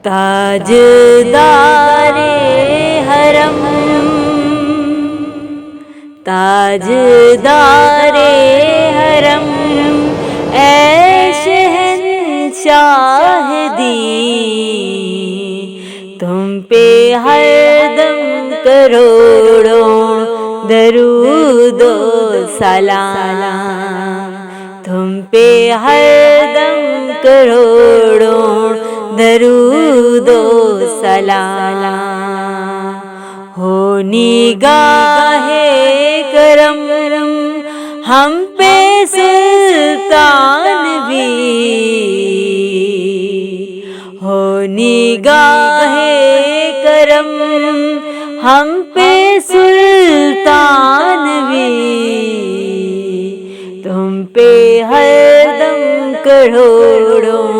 تاجدار حرم، تاجدار حرم، اے شہنشاہ دین، تم پہ ہر دم کروڑوں درود و سلام، تم پہ ہر دم کروڑوں درود و سلام، ہو نگاہ کرم ہم پہ سلطان بھی، ہو نگاہ کرم ہم پہ سلطان بھی، تم پہ ہر دم کروڑوں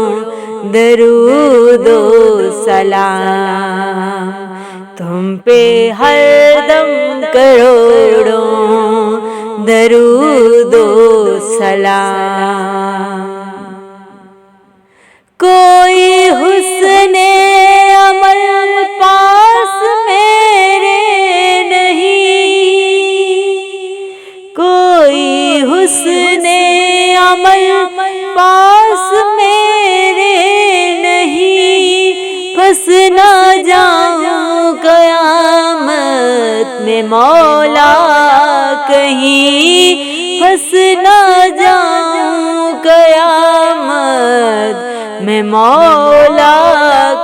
درود و سلام، تم پہ ہر دم کروڑوں درود و سلام۔ کوئی حسن عمل پاس میرے نہیں، کوئی حسن عمل پاس میرے نہیں، پھنس نہ جاؤں قیامت میں مولا کہیں، پھنس نہ جاؤں قیامت میں مولا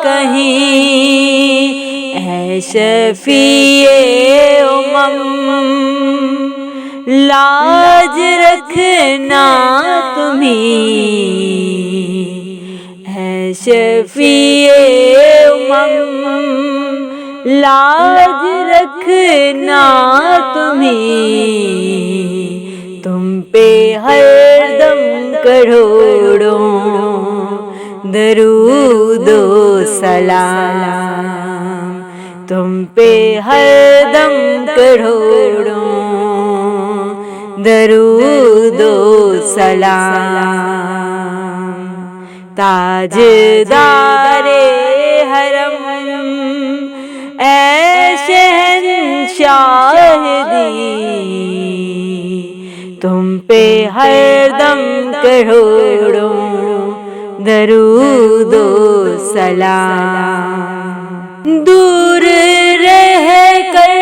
کہیں، اے شفیع امم لاج رکھنا تمہیں، اے شفیع امم لاج رکھنا تمہیں، تم پہ ہر دم کروڑوں درود و سلام، تم پہ ہر دم کروڑوں درود و سلام۔ تاجدار حرم، اے شہنشاہ دین، تم پہ ہر دم کروڑوں درود و سلام۔ دور رہ کر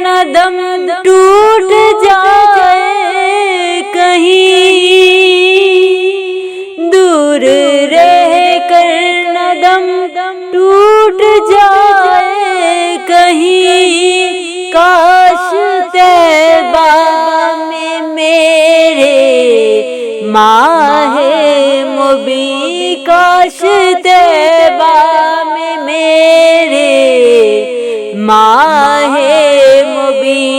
نہ دم ٹوٹ جائے کہیں، دور رہ کر نہ دم ٹوٹ جائے کہیں، کاش طیبہ میں میرے ماہ مبیں، کاش طیبہ میں میرے ماہ مبیں،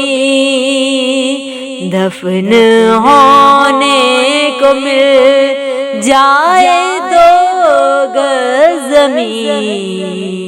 دفن ہونے کو مل جائے 2 گز زمین۔